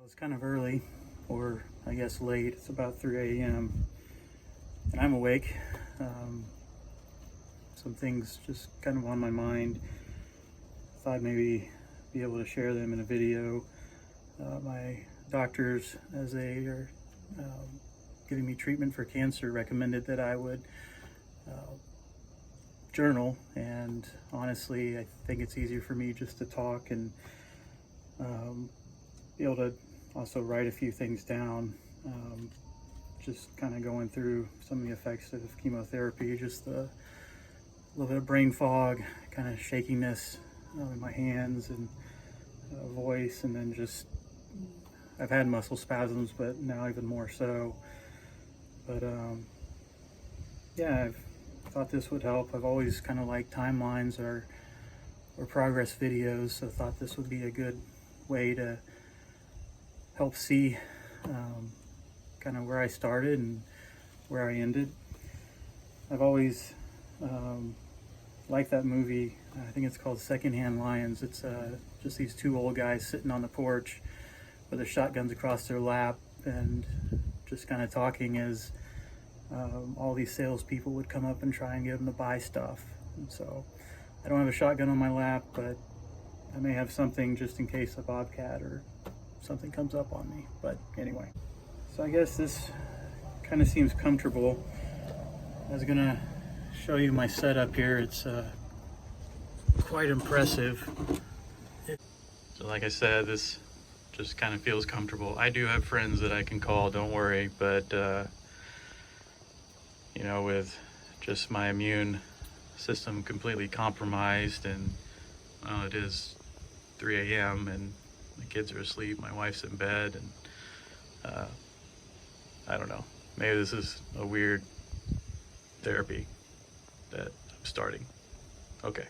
It's kind of early, or I guess late. It's about 3 a.m. and I'm awake. Some things just kind of on my mind. Thought maybe be able to share them in a video. My doctors, as they are giving me treatment for cancer, recommended that I would journal, and honestly I think it's easier for me just to talk and be able to also write a few things down. Just kind of going through some of the effects of chemotherapy, just a little bit of brain fog, kind of shakiness in my hands and voice, and then just I've had muscle spasms, but now even more so. But yeah, I've thought this would help. I've always kind of liked timelines or progress videos, so thought this would be a good way to help see kind of where I started and where I ended. I've always liked that movie. I think it's called Secondhand Lions. It's just these two old guys sitting on the porch with their shotguns across their lap and just kind of talking as all these salespeople would come up and try and get them to buy stuff. And so I don't have a shotgun on my lap, but I may have something just in case a bobcat or something comes up on me. But anyway, so I guess this kind of seems comfortable. I was gonna show you my setup here. It's quite impressive. So like I said, this just kind of feels comfortable. I do have friends that I can call, don't worry, but you know, with just my immune system completely compromised, and well, it is 3 a.m. and the kids are asleep, my wife's in bed, and I don't know, maybe this is a weird therapy that I'm starting. Okay.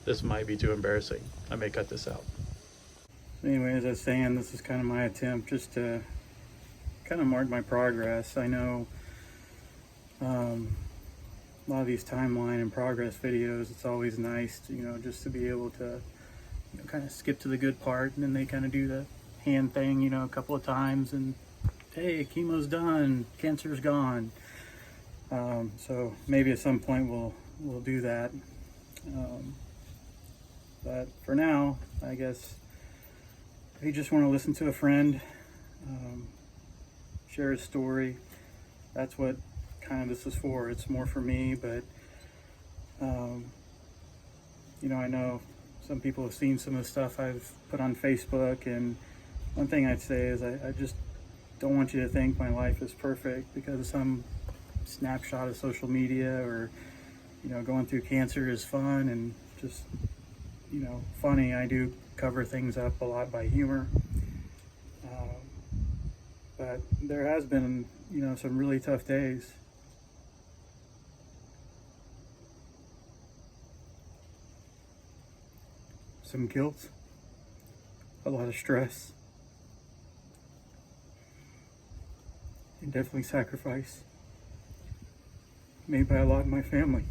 This might be too embarrassing. I may cut this out. Anyway, as I was saying, this is kind of my attempt just to kind of mark my progress. I know a lot of these timeline and progress videos, it's always nice to, you know, just to be able to, you know, kind of skip to the good part, and then they kind of do the hand thing, you know, a couple of times, and hey, chemo's done, cancer's gone. So maybe at some point we'll do that. But for now, I guess if you just want to listen to a friend share his story, that's what kind of this is for. It's more for me, but you know, I know some people have seen some of the stuff I've put on Facebook, and one thing I'd say is I just don't want you to think my life is perfect because of some snapshot of social media, or you know, going through cancer is fun and just, you know, funny. I do cover things up a lot by humor, but there has been, you know, some really tough days. Some guilt, a lot of stress, and definitely sacrifice made by a lot of my family.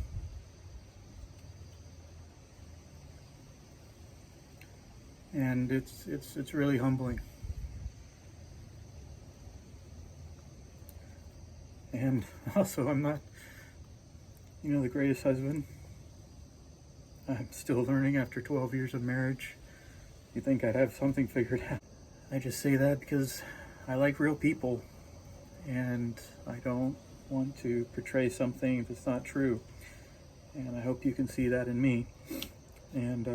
And it's really humbling. And also, I'm not, you know, the greatest husband. I'm still learning after 12 years of marriage. You'd think I'd have something figured out. I just say that because I like real people, and I don't want to portray something that's not true. And I hope you can see that in me. And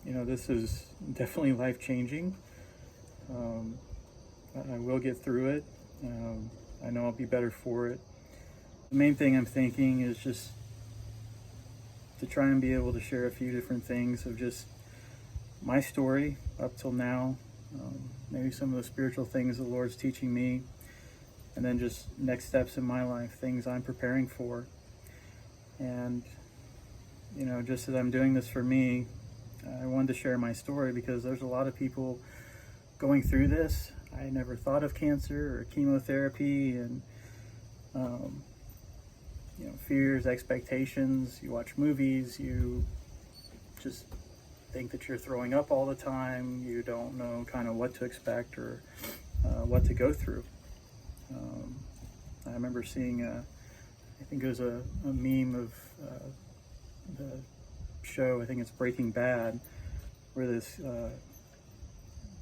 you know, this is definitely life-changing. I will get through it. I know I'll be better for it. The main thing I'm thinking is just to try and be able to share a few different things of just my story up till now, maybe some of the spiritual things the Lord's teaching me, and then just next steps in my life, things I'm preparing for. And you know, just as I'm doing this for me, I wanted to share my story because there's a lot of people going through this. I never thought of cancer or chemotherapy, and you know, fears, expectations. You watch movies, you just think that you're throwing up all the time. You don't know kind of what to expect or what to go through. I remember seeing I think it was a meme of the show, I think it's Breaking Bad, where this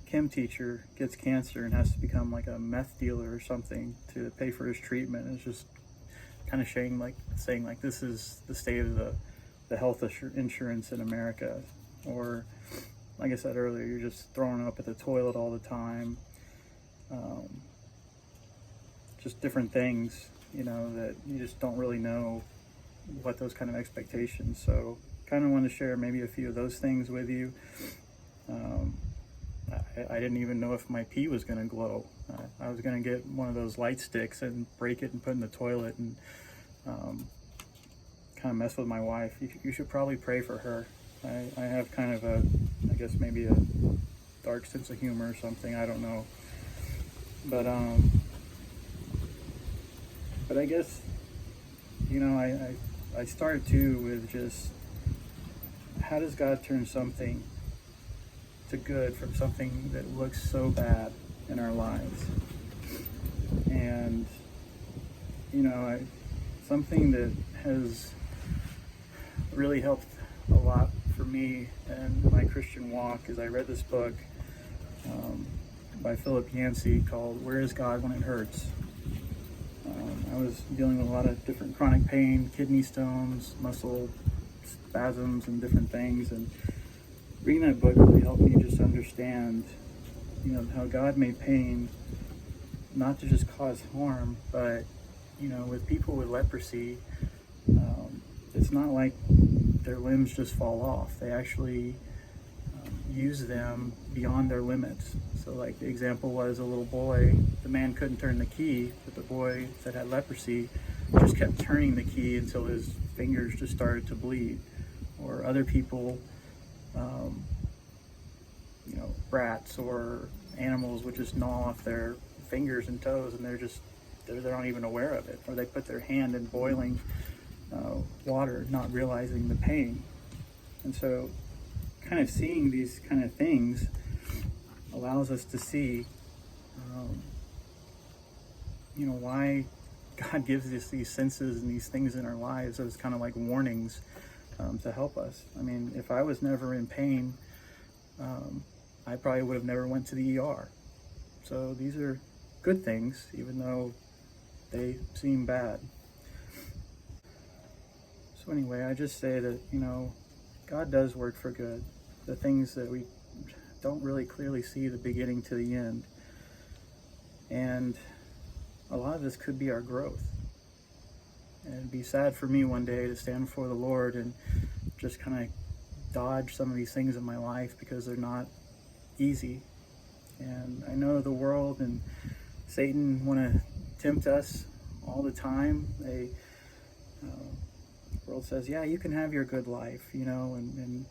chem teacher gets cancer and has to become like a meth dealer or something to pay for his treatment. It's just kind of saying like this is the state of the health insurance in America. Or like I said earlier, you're just throwing up at the toilet all the time. Just different things, that you just don't really know what those kind of expectations. So kind of want to share maybe a few of those things with you. I didn't even know if my pee was going to glow. I was going to get one of those light sticks and break it and put it in the toilet and kind of mess with my wife. You should probably pray for her. I have kind of I guess maybe a dark sense of humor or something. I don't know. But I guess, I started too with just, how does God turn something to good from something that looks so bad in our lives? And, something that has really helped a lot for me and my Christian walk is I read this book by Philip Yancey called Where is God When It Hurts? I was dealing with a lot of different chronic pain, kidney stones, muscle spasms, and different things. And reading that book really helped me just understand, how God made pain not to just cause harm, but, with people with leprosy, it's not like their limbs just fall off. They actually use them beyond their limits. So like the example was a little boy, the man couldn't turn the key, but the boy that had leprosy just kept turning the key until his fingers just started to bleed. Or other people, rats or animals would just gnaw off their fingers and toes and they're not even aware of it. Or they put their hand in boiling water, not realizing the pain. And so kind of seeing these kind of things allows us to see, why God gives us these senses and these things in our lives as kind of like warnings to help us. I mean, if I was never in pain, I probably would have never went to the ER. So these are good things, even though they seem bad. So anyway, I just say that, God does work for good. The things that we don't really clearly see the beginning to the end. And a lot of this could be our growth. And it'd be sad for me one day to stand before the Lord and just kind of dodge some of these things in my life because they're not easy. And I know the world and Satan want to tempt us all the time. The world says, yeah, you can have your good life, and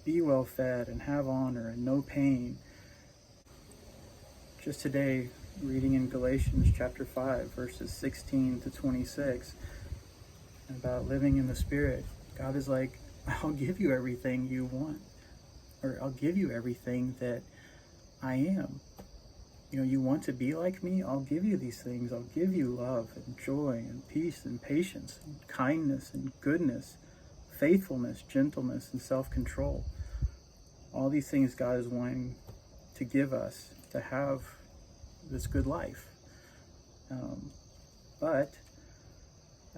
be well fed and have honor and no pain. Just today, reading in Galatians chapter 5, verses 16 to 26, about living in the Spirit. God is like, I'll give you everything you want, or I'll give you everything that I am. You want to be like me? I'll give you these things. I'll give you love and joy and peace and patience and kindness and goodness, faithfulness, gentleness, and self-control. All these things God is wanting to give us to have this good life. But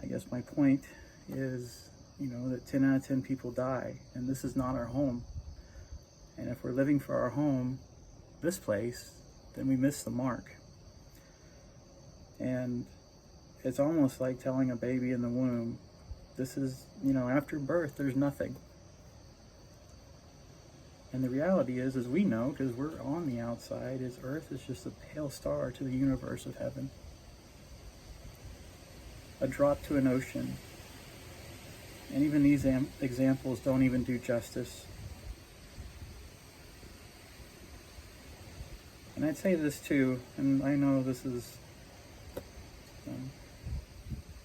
I guess my point is, that 10 out of 10 people die, and this is not our home. And if we're living for our home, this place, then we miss the mark. And it's almost like telling a baby in the womb, this is, after birth, there's nothing. And the reality is, as we know, because we're on the outside, is Earth is just a pale star to the universe of heaven. A drop to an ocean. And even these examples don't even do justice. And I'd say this too, and I know this is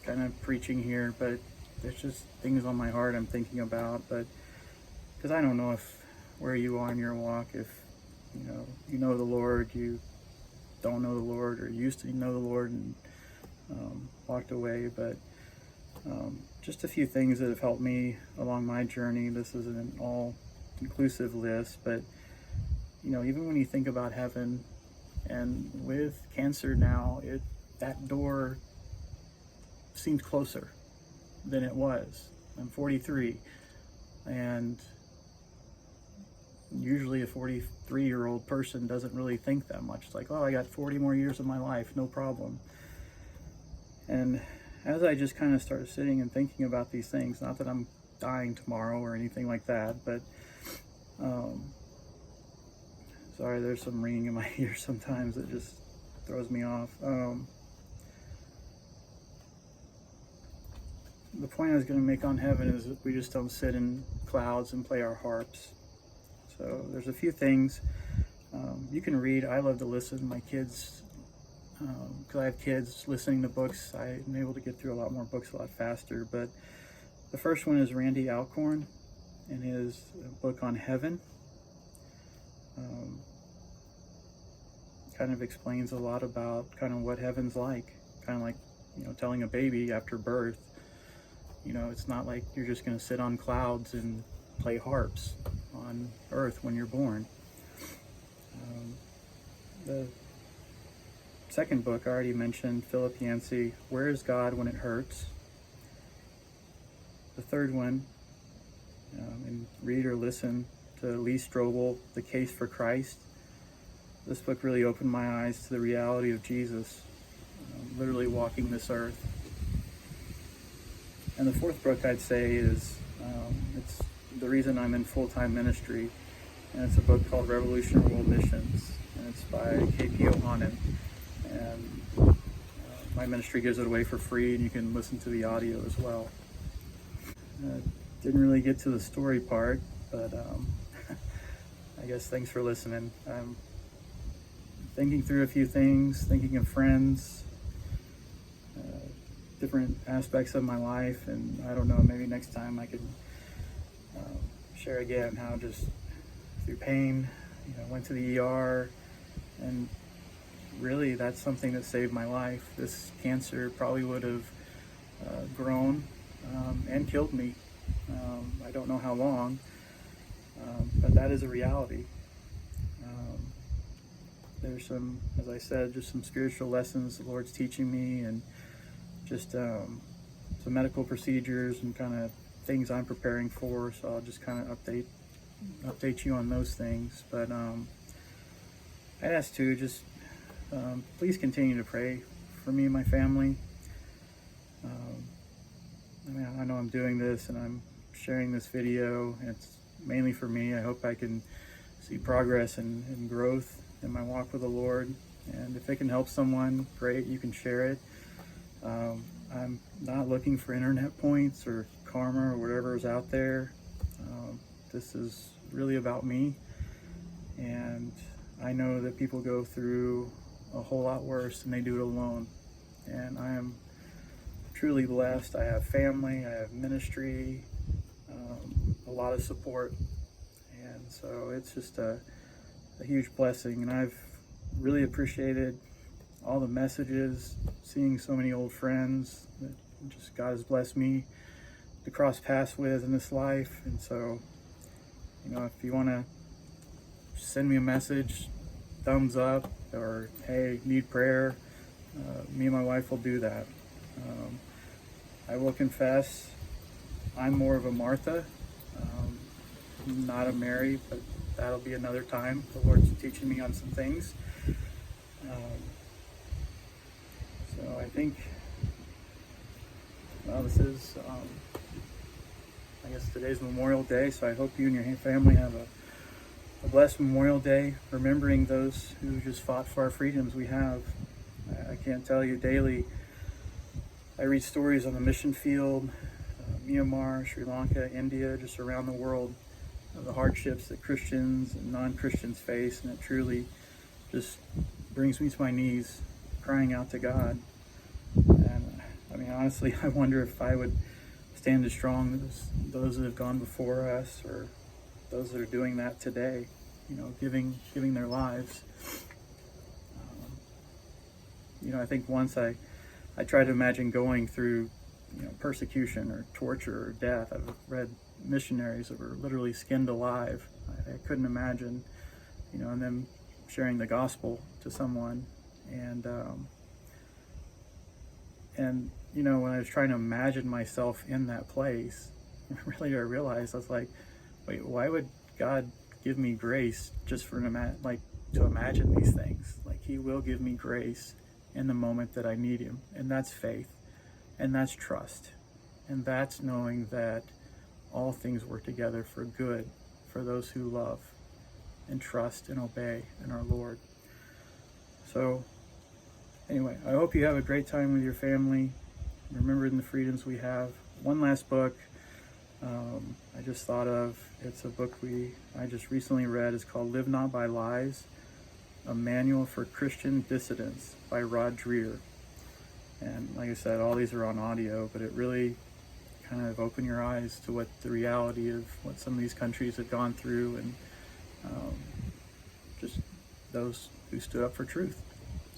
kind of preaching here, but there's just things on my heart I'm thinking about, but because I don't know if where you are in your walk. If you know the Lord, you don't know the Lord, or used to know the Lord and walked away. But just a few things that have helped me along my journey. This isn't an all-inclusive list, but even when you think about heaven, and with cancer now, that door seems closer than it was. I'm 43, and usually a 43-year-old person doesn't really think that much. It's like, oh, I got 40 more years of my life, no problem. And as I just kind of started sitting and thinking about these things, not that I'm dying tomorrow or anything like that, but sorry, there's some ringing in my ear sometimes that just throws me off. The point I was going to make on heaven is that we just don't sit in clouds and play our harps. So there's a few things you can read. I love to listen. My kids, because I have kids, listening to books, I'm able to get through a lot more books a lot faster. But the first one is Randy Alcorn and his book on heaven. Kind of explains a lot about kind of what heaven's like. Kind of like, telling a baby after birth, it's not like you're just going to sit on clouds and play harps on earth when you're born. The second book I already mentioned, Philip Yancey, Where is God When It Hurts? The third one, and read or listen to Lee Strobel, The Case for Christ. This book really opened my eyes to the reality of Jesus, literally walking this earth. And the fourth book I'd say is, it's the reason I'm in full-time ministry, and it's a book called Revolutionary World Missions, and it's by K.P. Ohanan. And my ministry gives it away for free, and you can listen to the audio as well. Didn't really get to the story part, but I guess thanks for listening. I'm thinking through a few things, thinking of friends, different aspects of my life, and I don't know, maybe next time I could share again how just through pain, went to the ER, and really that's something that saved my life. This cancer probably would have grown and killed me. I don't know how long, but that is a reality. There's some, as I said, just some spiritual lessons the Lord's teaching me, and just some medical procedures and kind of things I'm preparing for. So I'll just kind of update you on those things. But I'd ask too, just please continue to pray for me and my family. I know I'm doing this and I'm sharing this video. It's mainly for me. I hope I can see progress and growth in my walk with the Lord. And if it can help someone, great, you can share it. I'm not looking for internet points or karma or whatever is out there. This is really about me. And I know that people go through a whole lot worse than they do it alone. And I am truly blessed. I have family, I have ministry, a lot of support. And so it's just a huge blessing. And I've really appreciated all the messages, seeing so many old friends that just God has blessed me to cross paths with in this life. And so, if you want to send me a message, thumbs up, or hey, need prayer, me and my wife will do that. I will confess, I'm more of a Martha, not a Mary, but that'll be another time. The Lord's teaching me on some things. So I think, this is, I guess today's Memorial Day, so I hope you and your family have a blessed Memorial Day, remembering those who just fought for our freedoms we have. I can't tell you, daily I read stories on the mission field, Myanmar, Sri Lanka, India, just around the world, of the hardships that Christians and non-Christians face, and it truly just brings me to my knees, crying out to God. And honestly, I wonder if I would stand as strong as those that have gone before us, or those that are doing that today, giving their lives. I think once I tried to imagine going through, persecution or torture or death. I've read missionaries that were literally skinned alive. I couldn't imagine, and then sharing the gospel to someone. And when I was trying to imagine myself in that place, really I realized, I was like, wait, why would God give me grace just for to imagine these things? Like, He will give me grace in the moment that I need Him. And that's faith, and that's trust, and that's knowing that all things work together for good for those who love and trust and obey in our Lord. So anyway, I hope you have a great time with your family, remembering the freedoms we have. One last book I just thought of. It's a book I just recently read. It's called Live Not by Lies, A Manual for Christian Dissidents by Rod Dreher. And like I said, all these are on audio, but it really kind of opened your eyes to what the reality of what some of these countries have gone through, and just those who stood up for truth.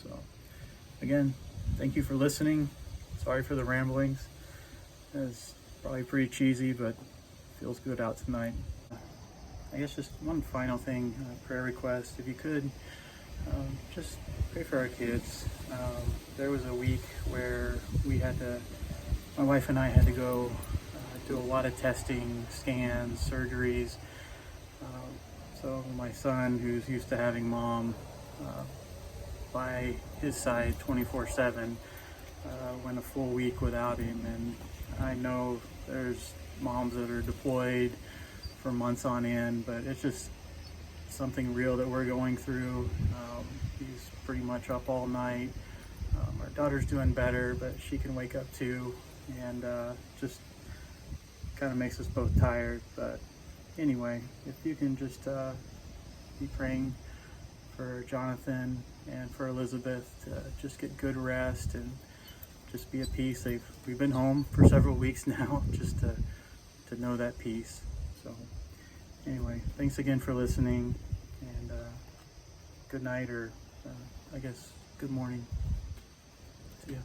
So again, thank you for listening. Sorry for the ramblings. It's probably pretty cheesy, but feels good out tonight. I guess just one final thing, prayer request. If you could, just pray for our kids. There was a week where my wife and I had to go do a lot of testing, scans, surgeries. So my son, who's used to having mom by his side 24/7, went a full week without him. And I know there's moms that are deployed for months on end, but it's just something real that we're going through. He's pretty much up all night. Our daughter's doing better, but she can wake up too, and just kind of makes us both tired. But anyway, if you can just be praying for Jonathan and for Elizabeth to just get good rest and just be at peace. We've been home for several weeks now, just to know that peace. So anyway, thanks again for listening, and good night, or I guess good morning. See ya.